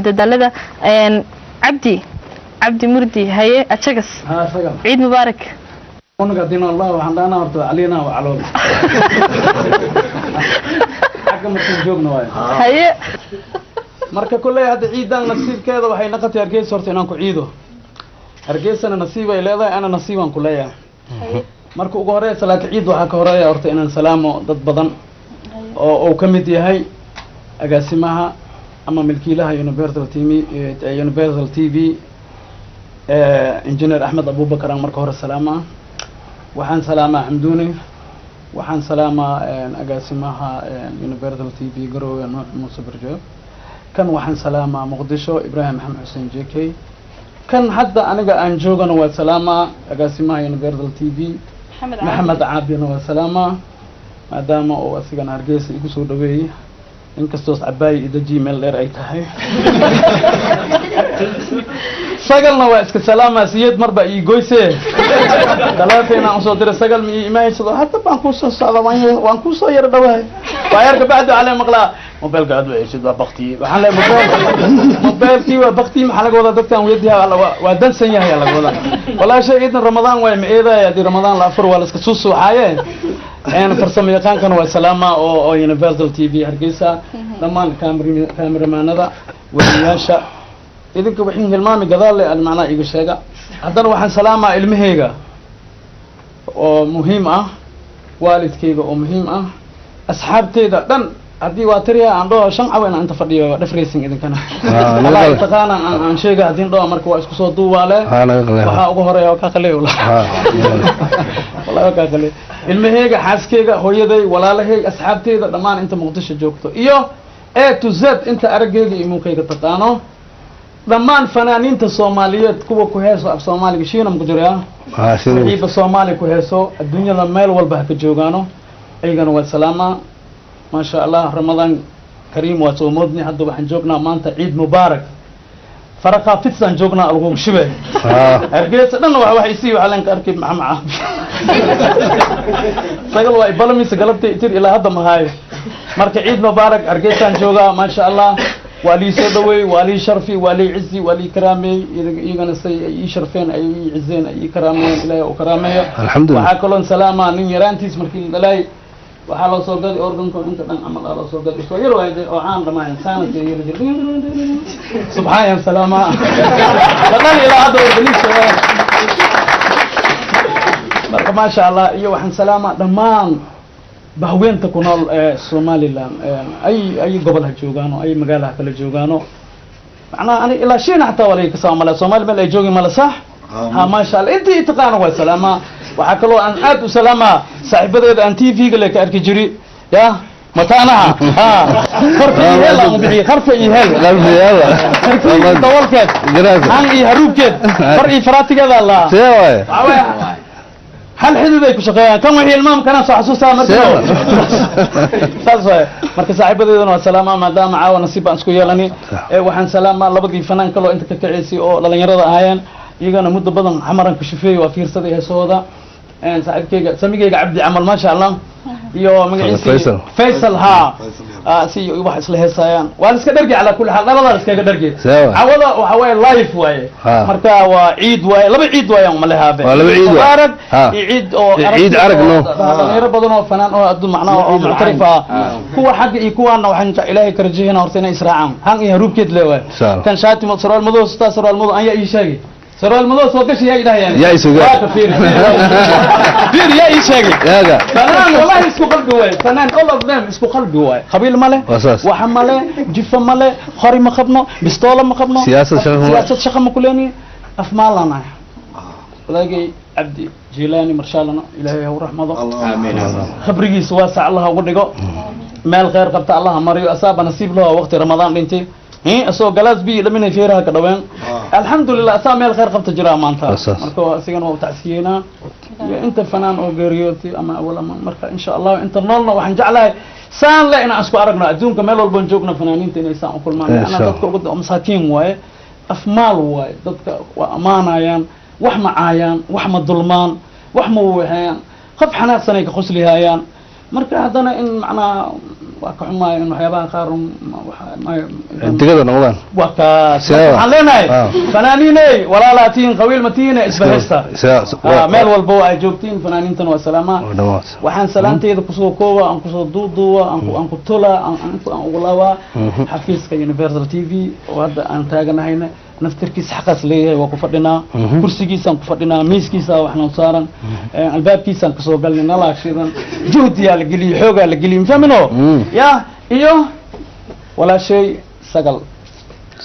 متدلدة عبدي مردي هي أتشكس عيد مبارك ونقدم الله وحنا نرضى علينا وعلى حكم الجوبنا واي هي marka kulay hada ciidan nasiibkeeda waxay naqatay Hargeysa horta inaan ku ciido Hargeysana nasiib ay leedahay ana nasiibaan ku leeyahay marka ugu horeeya salaad ciid waxa ka horeeya horta inaan salaamo dad badan oo kamid yahay agaasimaha ama milkiilaha Universal TV engineer Ahmed Abubakar marka hore salaama waxaan salaamaa Xamduuni waxaan salaamaa agaasimaha Universal TV Garowe Nuux Muuse Barjo kan waxaan salaamaa Muqdisho Ibrahim Maxamed Xuseen JK kan hadda aniga aan joogana waa salaamaa agaasimaha Universal TV Maxamed Caabina waa salaamaa maadaama oo asigana Hargeysa igu soo dhaweeyay inkastoo Cabaay ida Gmail dheer ay tahay sagalna waa iska salaama siyad marba ii goysee dalaafeena aan soo diray sagal mi iimayso hadda baan ku soo socdaa waan ku soo yar dhawaay waa yar gabadha على مقلا موبايل قاعد ويشد وبختي waxaan leeyahay موبايلkii waa baqti maxaa laga wada dadkan weediyaa waa dansan yahay laga wada walaa shay idan ramadaan way meeday ramadaan la afur wala iska soo suuxayeen farsamo yaqaankana waa salaama oo Universal TV Hargeysa dhamaan kaameramanada wariyaasha idinka wixii hilmaami gadaal macna iga sheega haddana waxaan salaamaa ilmahayga oo muhiim ah waalidkayga oo muhiim ah asxaabteyda dhan haddii waa tiriya aan dhaho shan cawen inta fadhiyo dhafreysin idinkana wallahi taqaana aan sheega hadii dhaho marka waa isku soo duubaale waxa ugu horeeya ka qaleey wallahi ka qaleey ilmahayga xaaskeyga hooyaday walaalahay asxaabteyda dhamaan inta Muqdisho joogto iyo A to Z inta aragayga iyo muuqayga taqaano dhamaan fanaaniinta Soomaaliyeed kuwa ku heeso af Soomaaliga shiinam ku jiraa iiba Soomaali ku heeso adduunyada meel walba ka joogaano aygana waa salaama ma sha Allah Ramadan Kareem waa soo moodni hadda waxaan joognaa maanta Ciid Mubaarak faraqa fitsan joognaa algu shibay Hargeysa dhan wax isii waxaan ka arkay maxaa sagal waa ibalamiisa galabtay tir ilaa hadda ma hayo marka Ciid Mubaarak Hargeysaan joogaa ma sha Allah wali soo dhaweey wali sharfi wali izzi wali karaamay iyagana say ay sharfeen ay izeen ay karaameen ilaahay oo karaameeyo waxa kaloon salaama nin yaraantiis markii dalay waxa loo soo gaday organka inta dhan amal loo soo gaday soo yar waayay oo aan dhamaa insaan yar subhaan salaama wadan ilaa hada organiisa marka ma sha Allah iyo waxaan salaama dhamaan bahweenta ku nool Somaliland ay gobolka joogaano ay magaalaha kala joogaano macna ani ila shiina hatta walay ka Soomaaliya Soomaaliya ay joogin mala sax ha ma sha Allah intii taqaan waa salaama waxa kale oo aan aad u salaama saaxiibadeeda aan TV-ga la ka arki jiri ya mataanaha farqi hela mudii qarfa hel qalbi dawalkeed aan iyo haruubkeed farqi faraatigeeda Allah هل حدودي كشقيان كم وحي المام كان صح حسوسها مركز صح مركز صاحبتي سلامة ما دام عاو نصيب أن سكويا لني وحن سلامة لبدي فنان كلو أنت كعيسي أو لا ينرد هايان يجانا مدة بدن حمرا كشفي وفير صدي هالسودا صاحب كيجا سمي كيجا عبدي عمل ما شاء الله يو مقعيسي فيصل ها سي واحد سله سايان والس كدرجي على كل حال لا والس كدرجي عوضه وحوي لايف واي مركا وعيد واي لبا عيد واي يوم لها به مبارك عيد او عيد عرقنا غير بدن oo fanaan oo addu macna oo muctarifa kuwa xaq iyo kuwana waxaan ilaahay ka rajayna hortayna israacaan han iyo haruubkeed leeyahay kan shaati masraal madow stasraal madow aya ii sheegay سرال مدو سو غشي يا إلهي يا يسوع فير يا يشاغي يا فنان والله اسكو قلبي واي فنان all of them اسكو قلبي واي قبيل ماله وحمله جف ماله خري ما خبنا بستوله ما خبنا سياسه شقه ما كلاني افمالنا ولاقي عبدي جيلاني مرشالنا إلهي هو رحمه آمين خبريس واسع الله ودغو مال خير قبت الله مريو اصاب نصيب له وقت رمضان دينتي اسو جلاس بي لمن فيرها كدوين الحمد لله اسامي الخير قبت جرا مانتا marka asigan oo tacsiyina inta fanaan oo geeriyooti ama awla marka insha Allah inta noolna waxaan jeclahay saan la in asku aragno adduunka meel walba joogna fanaaniinta inay saan u kulmaan ana dadka ugu masaakiin waaye afmaal waaye dadka waa amaanayaan wax ma caayaan wax ma dulmaan wax ma waxaan qof xanaaqsanay ka qoslihayaan marka hadana in macna وكحما إنه حيبان خارم انت كده نوان وكاس حلنا فنانيني ولا لاتين قويل متين اسبهستا مال والبو جوجتين فنانين تن والسلامة وحن سلامتي إذا كسو كوا أن كسو دودو أن كتولا أن ولاوا حفيز كيونيفرسال تي في وهذا أن تاجنا هنا نفتركيس حقس ليه وكفردنا كرسيكيس أن كفردنا ميسكيس وإحنا صارن الباب كيس أن كسو قالنا نلا شيئا جهدي على قلي حوجة على قلي مفهمينه يا إيوه ولا شيء سجل